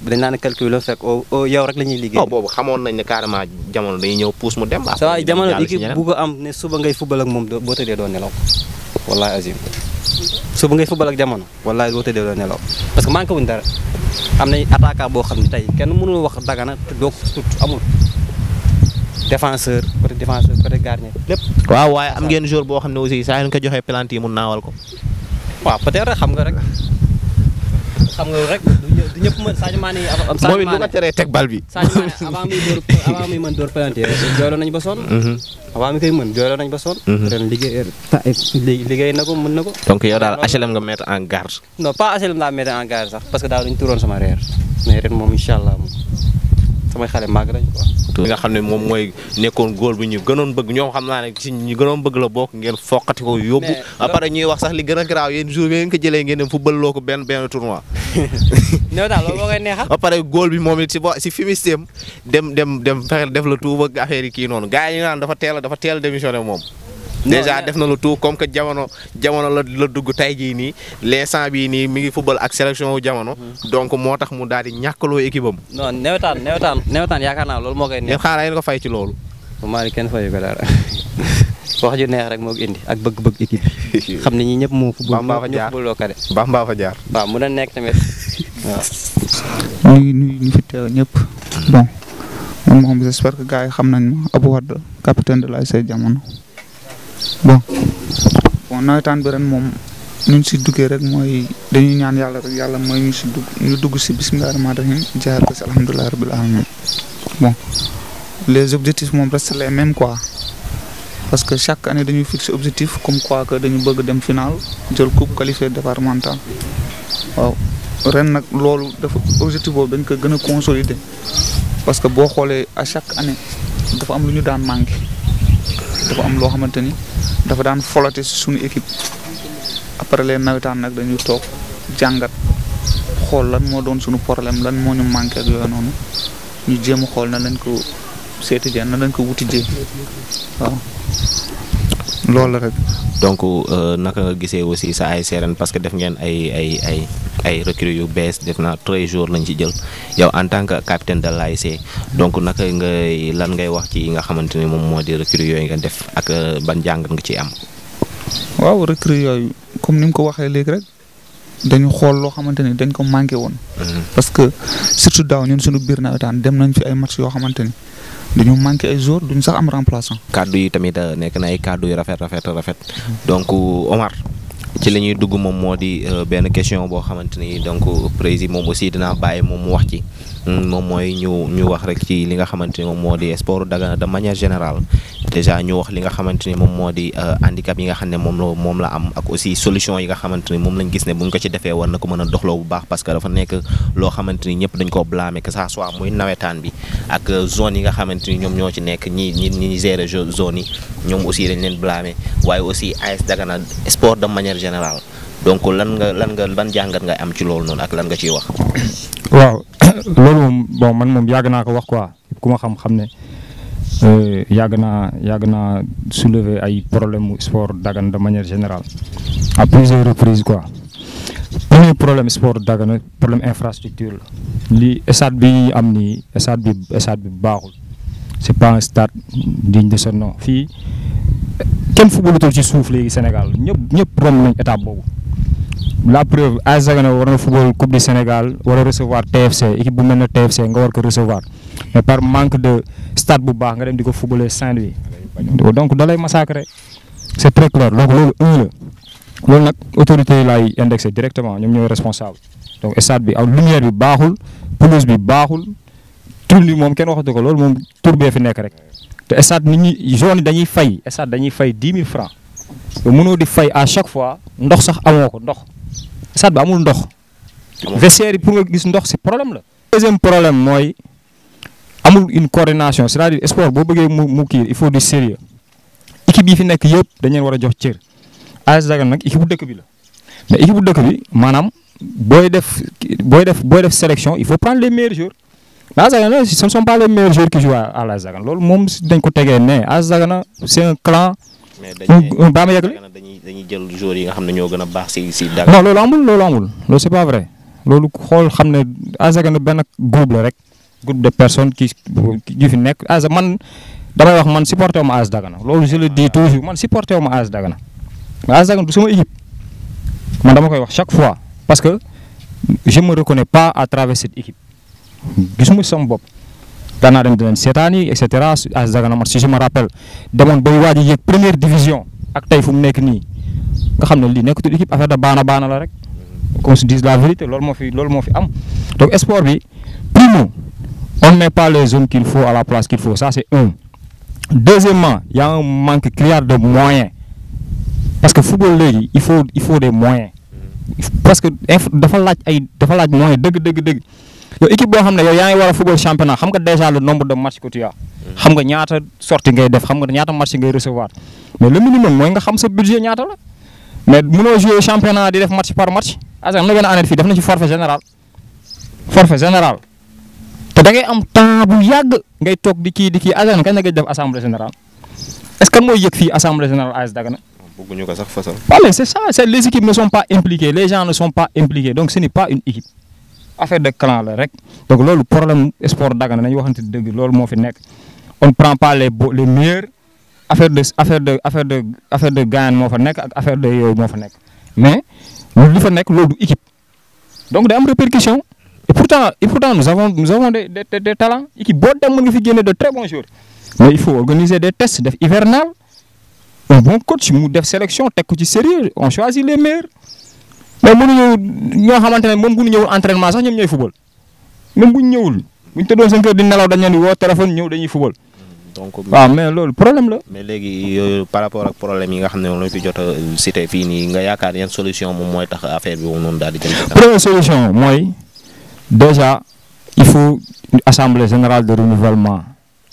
dañ naan calcul la fekk yow rek la ñuy liggéey. non boobu xamoon nañ ne carrément jamono dañuy ñëw puus mu dem. sa waay jamono équipe bu ko am ne suba ngay football ak moom boo tëddee doo nelaw wallahi azim suba ngay football ak jamono wallahi boo tëddee doo nelaw parce que manqué wuñ dara am nañ attaquant boo xam ne tey kenn mënul wax Dagana te doo ko amul. défenseur côté gardien lépp. waaw waaye am ngeen joueur boo xam ne aussi saa yu ko joxee penalty yi mun naawal ko. waaw peut-être xam nga rek du ñëpp mën Sadio Mané. moom it lu ko teree teg bal bi. Sadio Mané avant muy mën door penalty jooyloo nañ ba sonn. avant mi koy mën jooyloo nañ ba sonn. ren liggéey na ko mën na ko. donc yow daal HLM nga mettre en garde. non pas HLM laa mettre en garde sax parce que daaw dañu turoon sama reer mais ren moom incha allah moom samay xale màgg nañ quoi. li nga xam ne moom mooy nekkoon góol bi ñu gënoon bëgg ñoom xam naa ne ci ñu gënoon bëgg la bokk ngeen foqati ko yóbbu. après ñuy wax sax li gën a garaaw yéen jour ngeen ko jëlee ngeen dem football loo ko benn tournoi. néew daal loolu moo koy neexal. après góol bi moom it si fimistem dem fexe def la tout ba affaire yi kii noonu gars yi ñu naan dafa teel démissionné moom. déjà def na lu tout comme que jamono la dugg tey jii nii l'instant bii nii mi ngi football ak sélection wu jamono. donc moo tax mu daal di ñàkkaloo équipe am. non newetaan yaakaar naa loolu moo koy neex. yéen xaaral yéen ko fay ci loolu. maa ngi kenn fayu ko dara wax ju neex rek moo ko indi ak bëgg-bëgg équipe bi xam ne ñi ñëpp moo football. Bamba fa jaar football kade. Bamba fa jaar. waaw mu na nekk tamit waaw. ñu fi teew ñëpp. bon man moom j'espère que gars yi xam nañ ma Abou Wade capitaine de l'ASC Jamono. bon nawetaan bi ren moom ñu si duggee rek mooy dañuy ñaan yàlla rek yàlla mooy ñu dugg si bismillah rahmaani rahim jaar ko si alhamdulilah rabbil alamin bon les objectifs moom restent les mêmes quoi parce que chaque année dañuy fixer objectif comme quoi que dañu bëgg dem final jël coupe qualifié départemental waaw ren nag loolu dafa objectif boobu dañ ko gën a consolider parce que boo xoolee à chaque année dafa am lu ñu daan manqué dafa am loo xamante ni dafa daan folote si suñu équipe après les nawetaan nag dañuy toog jàngat xool lan moo doon suñu problème lan moo ñu manqué ak yooyu noonu ñu jéem a xool na lañ ko seeti jeen na lañ ko wuti jee waaw loolu rek. donc naka nga gisee aussi sa ASC ren parce que def ngeen ay recrues yu bees def na 13 jours lañ ci jël yow en tant que capitaine de l'ASC donc naka lan ngay wax ci nga xamante ni moom moo di recrues yooyu nga def ak ban jàngat nga ciy am. waaw recrues yooyu comme ni mu ko waxee léegi rek dañu xool loo xamante ni dañ ko manqué woon. parce que surtout daaw ñun suñu biir nawetaan dem nañ fi ay match yoo xamante ni dañu manqué ay joueurs duñ sax am remplaçant. kaddu yi tamit nekk na ay kaddu yu rafet. donc Omar ci li ñuy dugg moom moo di benn question boo xamante ni donc président moom aussi dinaa bàyyi moom mu wax ci moom mooy ñu wax rek ci li nga xamante ni moom moo di sport Dagana de manière générale déjà ñu wax li nga xamante ni moom moo di handicap yi nga xam ne moom la am ak aussi solution yi nga xamante ni moom lañ gis ne bu ñu ko ci defee war na ko mën a doxloo bu baax parce que dafa nekk loo xamante ni ñëpp dañ koo blâmer que ça soit muy nawetaan bi ak zone yi nga xamante ni ñoom ñoo ci nekk ñi gérer zone yi ñoom aussi dañ leen blâmer waaye aussi AS Dagana sport de manière générale donc ban jàngat nga am ci loolu noonu ak lan nga ciy wax. waaw loolu moom bon man moom yàgg naa ko wax quoi ku ma xam ne yàgg naa soulever ay problème mu sport Dagana de manière générale à plusieurs reprises quoi. premier problème sport Dagana problème infrastructure la li stade bi ñu am nii stade bi baaxul c'est pas un stade digne de ce nom fii kenn footballatul ci suuf léegi Sénégal ñëpp romb nañ étape boobu la preuve AS Dagana war na football coupe du Sénégal war a recevoir TFC équipe bu mel ne TFC nga war ko recevoir mais par manque de stade bu baax nga dem di ko footballer Saint-Louis donc da lay massacrer c'est très clair donc loolu loolu nag autorité yi laay indexé directement ñoom ñooy responsable donc stade bi ak lumière bi baaxul pelouse bi baaxul tur bi moom kenn waxatu ko loolu moom tur bee fi nekk rek te stade nit ñi zone yi dañuy fay stade dañuy fay 10 000 francs te mënoo di fay à chaque fois ndox sax amoo ko ndox stade bi amul ndox vestiaire yi pour nga gis ndox c'est problème la. Deuxième problème mooy amul une coordination c'est-à-dire sport boo bëggee mu kii il faut du sérieux équipe yi fi nekk yëpp dañ leen war a jox cër. AS Dagana nag équipe bu dëkk bi la mais équipe bu dëkk bi maanaam booy def sélection il faut prendre les meilleurs joueurs mais AS Dagana ce ne sont pas les meilleurs joueurs qui jouent à AS Dagana loolu moom dañ ko tegee ne AS Dagana c'est un clan. mais dañuy jël joueurs yi nga xam ne ñoo gën a baax si non Dagana. loolu amul loolu c'est pas vrai loolu xool xam ne AS Dagana benn groupe la rek groupe de personnes qui fi nekk man damay wax man supporté wu ma AS Dagana loolu je le dis toujours man supporté wu ma AS Dagana. mais AS Dagana du sama équipe man dama koy wax chaque fois parce que je me reconnais pas à travers cette équipe gisuma sama bopp daanaa dem di leen seetaan yi et cetera AS Dagana man si je me rappelle demoon bay waaj a yéeg première division ak tey fu mu nekk nii nga xam ne lii nekkatul équipe affaire de baana la rek qu'on se dise la vérité loolu moo fi am donc sport bi primo on ne met pas les hommes qu'il faut à la place qu'il faut ça c'est un. Deuxièmement il y a un manque criard de moyens. Parce que football léegi il faut des moyens parce que dafa laaj moyen dëgg yow équipe boo xam ne yow yaa ngi war a football championnat xam nga déjà le nombre de matchs que tu as xam nga ñaata sortie ngay def xam nga ñaata match ngay recevoir mais le minimum mooy nga xam sa budget ñaata la mais mënoo jouer championnat di def match par match am na benn année fii def na ci forfait général te da ngay am temps bu yàgg ngay toog di kii kañ la ngay def assemblée générale est-ce que mooy yëg fii assemblée générale AS Dagana. bëgguñu ko sax fasal. mais c'est ça les équipes ne sont pas impliquées les gens ne sont pas impliqués donc ce n'est pas une équipe affaire de clan la rek donc loolu problème sport Dagana nañu waxante dëgg loolu moo fi nekk on ne prend pas les meilleurs affaire de gagnant moo fa nekk ak affaire de yooyu moo fa nekk mais li fa nekk loolu du équipe donc day am répercussion et pourtant nous avons des talents équipe boo dem mën nga fi génne de très bons joueurs mais il faut organiser des tests def hivernal. Un bon coach mu def sélection teg ko ci sérieux on choisit les meilleurs mais mënuñu ñoo xamante ne moom bu ñu ñëwul entraînement sax ñoom ñooy football même bu ñu ñëwul bu ñu tëddoon seen kër di nelaw dañ leen di woo téléphone ñëw dañuy football. donc waaw mais loolu problème la. mais léegi yooyu par rapport ak problème yi nga xam ne moom la ñu fi jot a cité fii nii nga yaakaar yan solution moom mooy tax affaire bi moom noonu daal di jëm. première solution mooy déjà il faut une assemblée générale de renouvellement.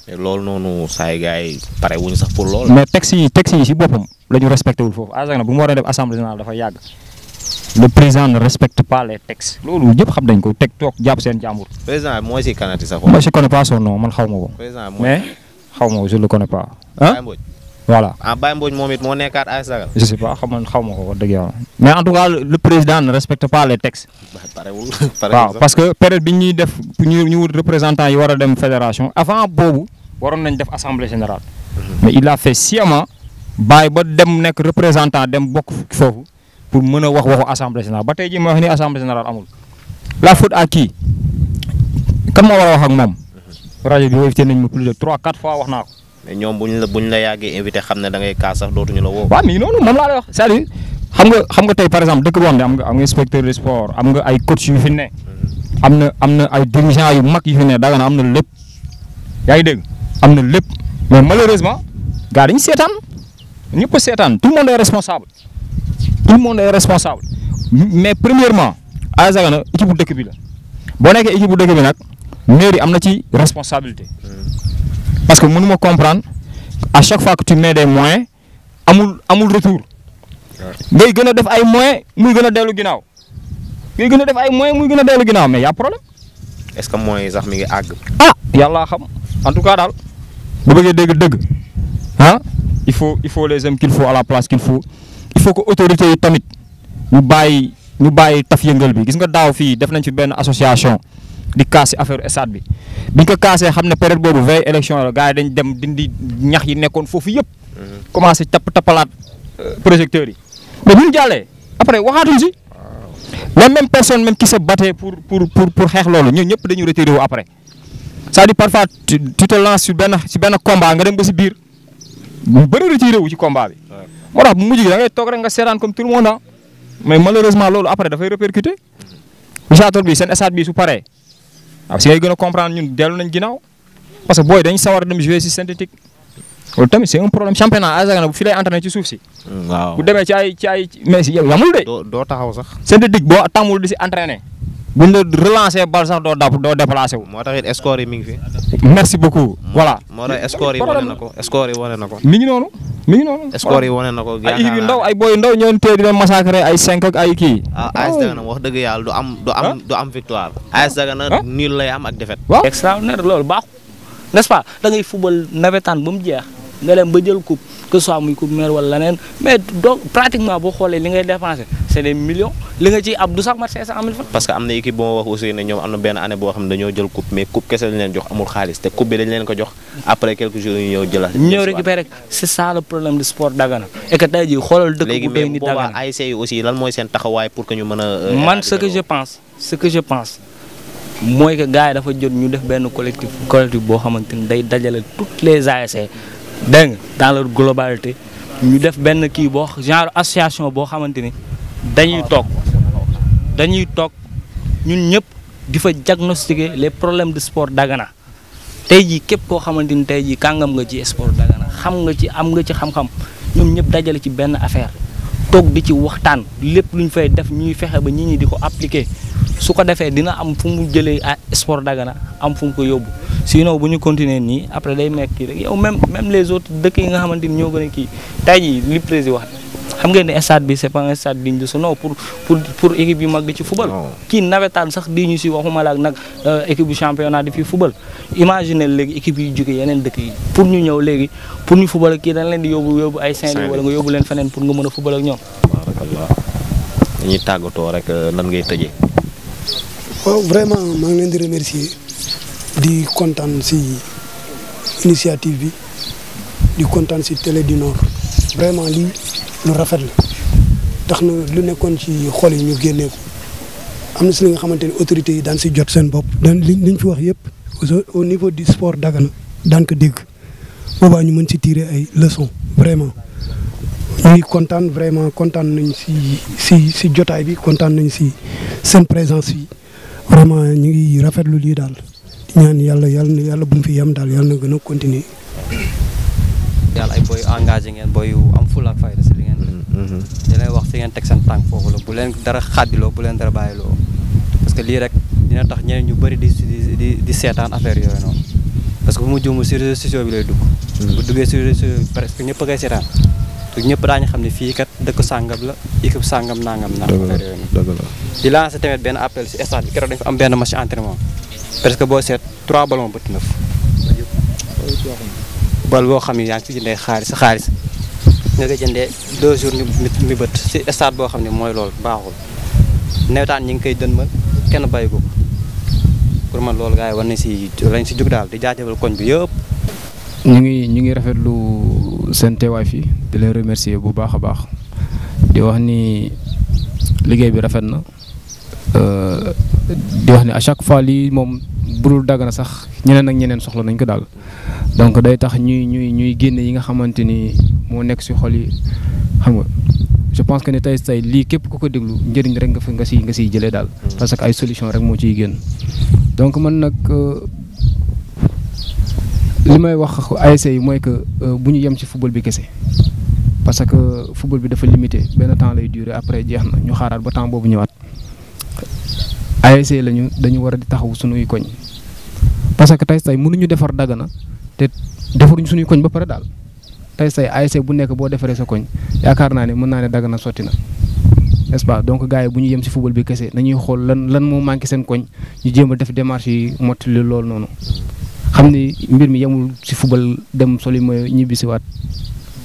mais loolu noonu saa yu gars yi pare wuñu sax pour loolu. mais texte yi si boppam la ñu respecté wul foofu AS Dagana bu mu waree def assemblée générale dafa yàgg le président ne respecte pas les textes loolu ñëpp xam dañ ko teg toog jàpp seen jàmbur. président mooy si kanati sax. moi je connais pas son nom man xaw ma ko. président mais xaw ma ko je le connais pas. ah voilà. Baye Mbodj moom it moo nekkaat AS Dagana. je sais pas xaw ma ko wax dëgg yàlla mais en tout cas le président ne respecte pas les textes. parewul waaw parce que période bi ñuy def ñu représentant yi war a dem fédération avant boobu. waroon nañ def assemblée générale mais il a fait sciemment bàyyi ba dem nekk représentant dem bokk foofu pour mën a waxu assemblée générale ba tey jii ma wax ni assemblée générale amul la faute à qui kan moo war a wax ak moom rajo bi invité nañ ma plus de 3-4 fois wax naa ko. mais ñoom buñ la yàggee invité xam ne da ngay kaas sax dootuñu la woo. waaw mais noonu moom laa lay wax c'est-à-dire xam nga tey par exemple dëkk boo xam ne am nga inspecteur de sport am nga ay coach yu fi ne am na ay dirigeants yu mag yu fi ne Dagana am na lépp yaa ngi dégg. am na lépp mais malheureusement gars dañu seetaan ñëpp a seetaan tout le monde est responsable mais premièrement AS Dagana équipe bu dëkk bi la boo nekkee équipe bu dëkk bi nag mairie am na ci responsabilité parce que mënuma comprendre à chaque fois que tu mets des moyens amul retour ngay gën a def ay moyens muy gën a dellu ginnaaw mais y a problème. est-ce que moyens yi sax mi ngi àgg. yàlla xam en tout cas daal bu bëggee dëgg il faut les hommes qu'il faut à la place qu'il faut il faut que autorités yi tamit ñu bàyyi ñu bàyyi taf yëngal bi gis nga daaw fii def nañ fi benn association di kaas si affaire stade bi biñ ko kaasee xam ne période boobu veille élection la gars yi dañ dem dindi ñax yi nekkoon foofu yëpp commencé tappalaat projecteurs yi mais bu ñu jàllee après waxaatuñ si les mêmes personnes même qui se battaient pour xeex loolu ñun ñëpp dañu retiré wu après c'est-à-dire parfois tu te lances si benn combat nga dem ba si biir bu bëri retiré wu ci combat bi moo tax bu mujj gi da ngay toog rek nga seetaan comme tout le monde mais malheureusement loolu après dafay répercuter Richard-Toll bi seen stade bi su paree waaw si ngay gën a comprendre ñun dellu nañ ginnaaw parce que booy dañ sawar dem jouer si synthétique loolu tamit c'est un problème championnat AS Dagana bu fi lay entraîné ci suuf si. waaw bu demee ci ay mais si yow yamul de. doo taxaw sax. synthétique boo tàmmul di si entraîné buñ la relancer bal sax doo déplacé wu. moo tax it score yi mi ngi fi. merci beaucoup voilà. moo tax score yi wane na ko score yi wane na ko. mi ngi noonu. score yi wane na ko. ay équipe yu ndaw ay boy ndaw ñoo tee di leen massacrer ay 5 ak ay kii. AS Dagana wax dëgg yàlla du am victoire. AS Dagana nul lay am ak défaite. waaw extraordinaire loolu baaxul n'est-ce pas da ngay football nawetaan ba mu jeex nga dem ba jël coupe que ce soit muy coupe maire wala leneen mais donc pratiquement boo xoolee li ngay dépensé c'est des millions li nga ciy ab du sax mat 500 000 francs. parce que am na équipe boo wax aussi ne ñoom am na benn année boo xam ne dañoo jël coupe mais coupe kese lañ leen jox amul xaalis te coupe bi dañ leen ko jox après quelques jours ñu ñëw jëlaat. ñëw récupérer c'est ça le problème du sport Dagana et que tey jii xoolal dëkk bu doy ni Dagana. léegi mais ASC yi aussi lan mooy seen taxawaay pour que ñu mën a. man ce que je pense mooy que gars yi dafa jot ñu def benn collectif boo xamante ni day dajale toutes les ASC dégg nga dans leur globalité ñu def benn kii boo genre association boo xamante ni dañuy toog ñun ñëpp di fa diagnostiquer les problèmes de sport Dagana tey jii képp koo xamante ni tey jii kàngam nga ci sport Dagana am nga ci xam-xam ñoom ñëpp dajale ci benn affaire toog di ci waxtaan lépp lu ñu fay def ñuy fexe ba nit ñi di ko appliquer su ko defee dina am fu mu jëlee sport Dagana am fu mu ko yóbbu sinon bu ñu continuer nii après day nekk kii rek yow même les autres dëkk yi nga xamante ni ñoo gën a kii tey jii li président wax xam ngeen ne stade bi c'est pas un stade digne de ce nom pour équipe yu mag di ci football. kii nawetaan sax di ñu si waxuma la ak nag équipe bu championnat di fi football. imaginer léegi équipe yu jóge yeneen dëkk yi pour ñu ñëw léegi pour ñu football kii dañ leen di yóbbu ay Saint-Louis wala nga yóbbu leen feneen pour nga mën a football ak ñoom. barakallah dañuy tàggatoo rek nan ngay tëjee. waaw vraiment maa ngi leen di remercier di kontaan si initiative bi di kontaan si Télé du Nord vraiment lii lu rafet la tax na lu nekkoon ci xol yi ñu génnee ko am na si li nga xamante ne autorités yi daan si jot seen bopp daan liñ fi wax yëpp au niveau du sport Dagana daan ko dégg boobaa ñu mën si tirer ay leçons vraiment ñu ngi kontaan vraiment kontaan nañ si jotaay bi kontaan nañ si seen présence yi vraiment ñu ngi rafetlu lii daal di ñaan yàlla bu mu fi yem daal yàlla na gën a continuer. yàlla ay boy engagé ngeen boy yu am fulla ak fayda si li ngeen di leen wax fi ngeen teg seen tànk foofu la bu leen dara xàddiloo bu leen dara bàyyiloo parce que lii rek dina tax ñeneen ñu bëri di seetaan affaire yooyu noonu parce que bu mu juumul si réseaux sociaux bi lay dugg bu duggee si réseaux sociaux presque ñëpp a koy seetaan te ñëpp daañu xam ne fii kat dëkk sàngam la équipe sàngam nangam affaire yooyu noonu di lancer tamit benn appel si stade bi keroog dañ fa am benn match entraînement parce que boo seet 3 ballons bëtt na fa bal boo xam ne yaa ngi si jëndee xaalis nga koy jëndee 2 jours mi bët si stade boo xam ne mooy loolu baaxul nawetaan ñi ngi koy dënmal kenn bàyyi ko pour man loolu gars yi war nañ si jóg daal di jaajëfal koñ bi yëpp. ñu ngi rafetlu seen teewaay fii di leen remercier bu baax a baax di wax ni liggéey bi rafet na di wax ni à chaque fois lii moom budul Dagana sax ñeneen ak ñeneen soxla nañ ko daal donc day tax ñuy génne yi nga xamante ni moo nekk ci xol yi xam nga je pense que ne tey lii képp ku ko déglu njëriñ rek nga siy jëlee daal parce que ay solution rek moo ciy génn donc man nag li may wax ASC yi mooy que bu ñu yem ci football bi kese parce que football bi dafa limité benn temps lay durer après jeex na ñu xaaraat ba temps boobu ñëwaat ASC lañu dañu war a di taxaw sunuy koñ parce que tey mënuñu defar Dagana te defaruñ sunuy koñ ba pare daal tey ASC bu nekk boo defaree sa koñ yaakaar naa ne mën naa ne Dagana sotti na n'est-ce pas donc gars yi bu ñu yem ci football bi kese nañuy xool lan moo manqué seen koñ ñu jéem a def démarche yi mottali loolu noonu. xam ni mbir mi yemul ci football dem soli ma ñibbisiwaat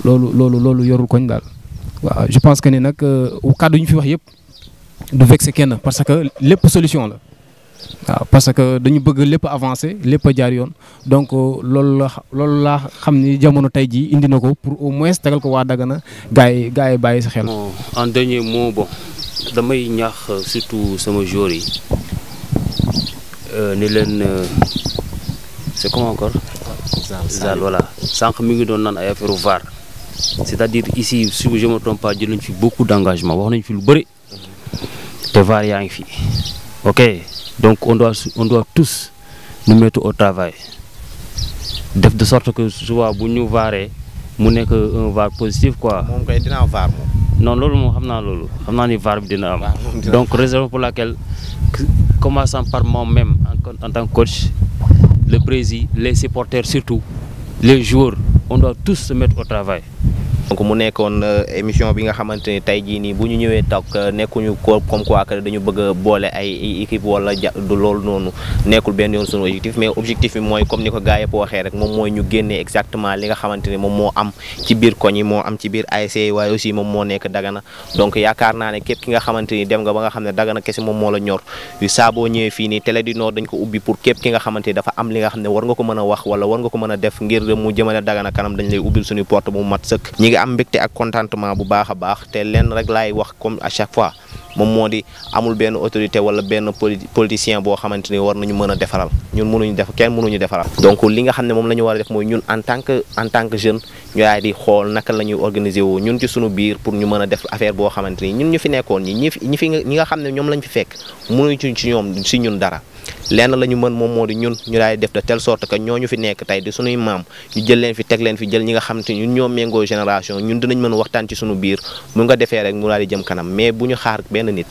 loolu yorul koñ daal waaw je pense que ni nag kàddu ñu fi wax yëpp du vexer kenn parce que lépp solution la waaw parce que dañu bëgg lépp avancer lépp a jaar yoon donc loolu laa xam ni jamono tey jii indi na ko pour au moins tegal ko waa Dagana gars yi bàyyi sa xel. en dernier mot bon damay ñaax surtout sama joueurs yi ni leen c'est comment encore. Zal voilà sànq mi ngi doon naan ay affaire VAR c'est-à-dire ici si je me trompe pas jël nañ fi beaucoup d'engagement wax nañ fi lu bëri te VAR yaa ngi fi ok donc on doit tous nous mettre au travail def de sorte que souvent bu ñu VARee mu nekk un VAR positif quoi. moom kay dina am VAR moom. non loolu moom xam naa ni VAR bi dina am. donc raison pour laquelle commençant par moi-même en tant que coach le président les supporters surtout les joueurs on doit tous se mettre au travail. donc mu nekkoon émission bi nga xamante ni tey jii nii bu ñu ñëwee toog nekkuñu ko comme quoi que dañu bëgg a boole ay équipe wala du loolu noonu nekkul benn yoon sunu objectif mais objectif bi mooy comme ni ko gars yëpp waxee rek moom mooy ñu génnee exactement li nga xamante ni moom moo am ci biir koñ yi moo am ci biir ASC waaye aussi moom moo nekk Dagana donc yaakaar naa ne képp ki nga xamante ni dem nga ba nga xam ne Dagana kese moom moo la ñor saa boo ñëwee fii nii Télé du Nord dañ ko ubbi pour képp ki nga xamante ni dafa am li nga xam ne war nga ko mën a wax wala war nga ko mën a def ngir mu jëmale Dagana kanam dañ lay ubbil suñu porte bu mat sëkk am mbégte ak contentement bu baax a baax te lenn rek laay wax comme à chaque fois moom moo di amul benn autorité wala benn politicien boo xamante ni war nañu mën a defaral ñun mënuñu def kenn mënuñu defaral donc li nga xam ne moom la ñu war a def mooy ñun en tant que jeune ñu daal di xool naka la ñuy organiser wu ñun ci suñu biir pour ñu mën a def affaire boo xamante ni ñun ñu fi nekkoon ñi nga xam ne ñoom lañ fi fekk mënuñu ci ñoom si ñun dara lenn la ñu mën moom moo di ñun ñu daal di def de telle sorte que ñooñu fi nekk tey di suñuy maam ñu jël leen fi teg leen fi jël ñi nga xam te ñun ñoo méngoo génération ñun dinañ mën a waxtaan ci suñu biir mu nga defee rek mu daal di jëm kanam mais bu ñu xaar benn nit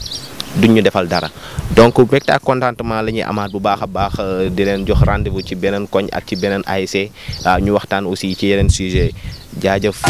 duñ ñu defal dara donc mbégte ak contentement la ñuy amaat bu baax a baax di leen jox rendez-vous ci beneen koñ ak ci beneen ASC ñu waxtaan aussi ci yeneen sujet jaajëf